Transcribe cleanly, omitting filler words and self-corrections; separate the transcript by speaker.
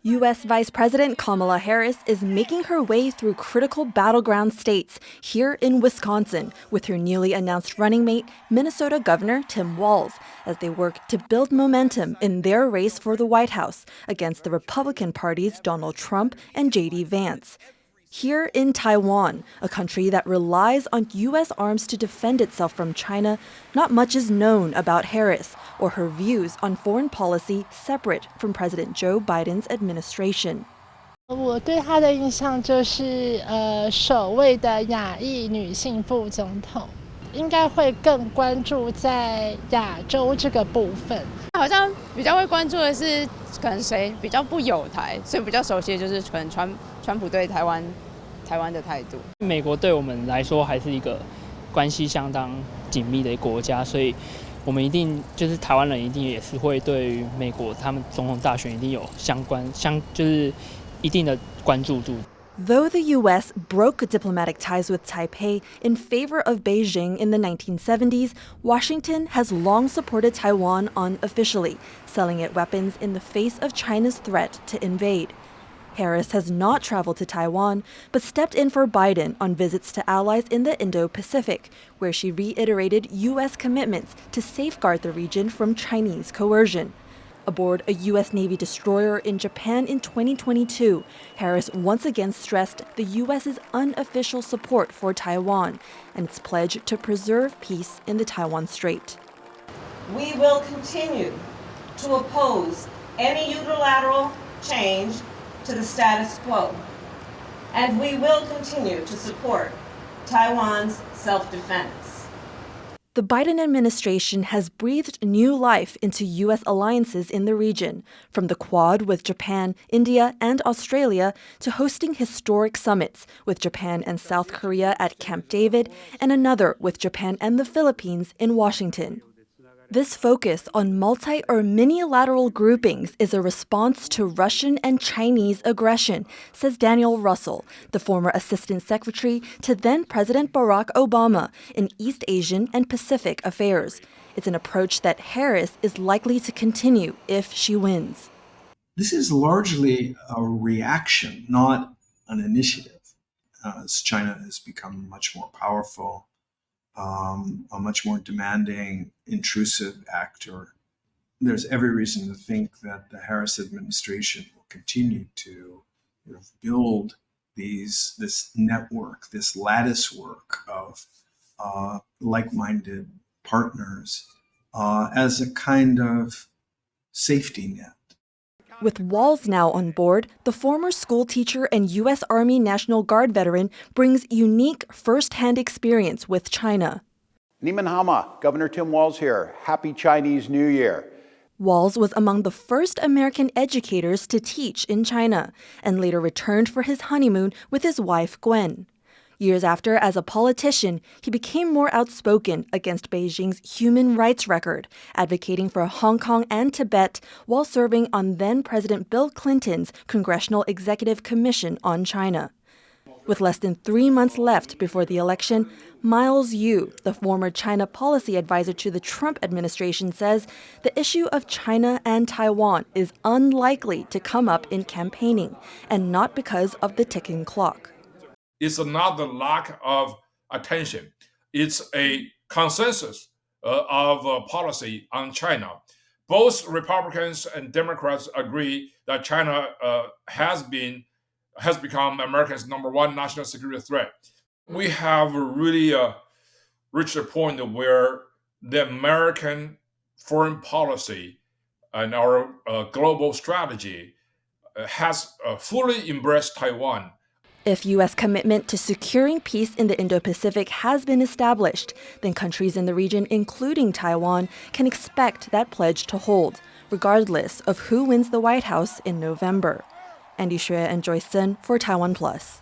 Speaker 1: U.S. Vice President Kamala Harris is making her way through critical battleground states here in Wisconsin with her newly announced running mate, Minnesota Governor Tim Walz, as they work to build momentum in their race for the White House against the Republican Party's Donald Trump and J.D. Vance. Here in Taiwan, a country that relies on U.S. arms to defend itself from China, not much is known about Harris or her views on foreign policy separate from President Joe Biden's administration.
Speaker 2: 我对她的印象就是首位的亚裔女性副总统，应该会更关注在亚洲这个部分。
Speaker 3: 好像比较会关注的是可能谁比较不友台，所以比较熟悉的就是可能川普对台湾的态度。
Speaker 4: 美国对我们来说还是一个关系相当紧密的国家，所以我们一定就是台湾人一定也是会对于美国他们总统大选一定有就是一定的关注度。
Speaker 1: Though the U.S. broke diplomatic ties with Taipei in favor of Beijing in the 1970s, Washington has long supported Taiwan unofficially, selling it weapons in the face of China's threat to invade. Harris has not traveled to Taiwan, but stepped in for Biden on visits to allies in the Indo-Pacific, where she reiterated U.S. commitments to safeguard the region from Chinese coercion. Aboard a U.S. Navy destroyer in Japan in 2022, Harris once again stressed the U.S.'s unofficial support for Taiwan and its pledge to preserve peace in the Taiwan Strait.
Speaker 5: We will continue to oppose any unilateral change to the status quo, and we will continue to support Taiwan's self-defense.
Speaker 1: The Biden administration has breathed new life into U.S. alliances in the region, from the Quad with Japan, India, and Australia to hosting historic summits with Japan and South Korea at Camp David and another with Japan and the Philippines in Washington. This focus on multi- or minilateral groupings is a response to Russian and Chinese aggression, says Daniel Russell, the former Assistant Secretary to then-President Barack Obama in East Asian and Pacific affairs. It's an approach that Harris is likely to continue if she wins.
Speaker 6: This is largely a reaction, not an initiative, as China has become much more powerful. A much more demanding, intrusive actor. There's every reason to think that the Harris administration will continue to build this network, this lattice work of like-minded partners as a kind of safety net.
Speaker 1: With Walz now on board, the former school teacher and U.S. Army National Guard veteran brings unique first-hand experience with China.
Speaker 7: Neiman Hama, Governor Tim Walz here. Happy Chinese New Year.
Speaker 1: Walz was among the first American educators to teach in China and later returned for his honeymoon with his wife, Gwen. Years after, as a politician, he became more outspoken against Beijing's human rights record, advocating for Hong Kong and Tibet while serving on then-President Bill Clinton's Congressional Executive Commission on China. With less than 3 months left before the election, Miles Yu, the former China policy advisor to the Trump administration, says the issue of China and Taiwan is unlikely to come up in campaigning, and not because of the ticking clock.
Speaker 8: It's not the lack of attention. It's a consensus of policy on China. Both Republicans and Democrats agree that China has become America's #1 national security threat. We have really reached a point where the American foreign policy and our global strategy has fully embraced Taiwan.
Speaker 1: If U.S. commitment to securing peace in the Indo-Pacific has been established, then countries in the region, including Taiwan, can expect that pledge to hold, regardless of who wins the White House in November. Hsueh and Joyce Tseng for TaiwanPlus.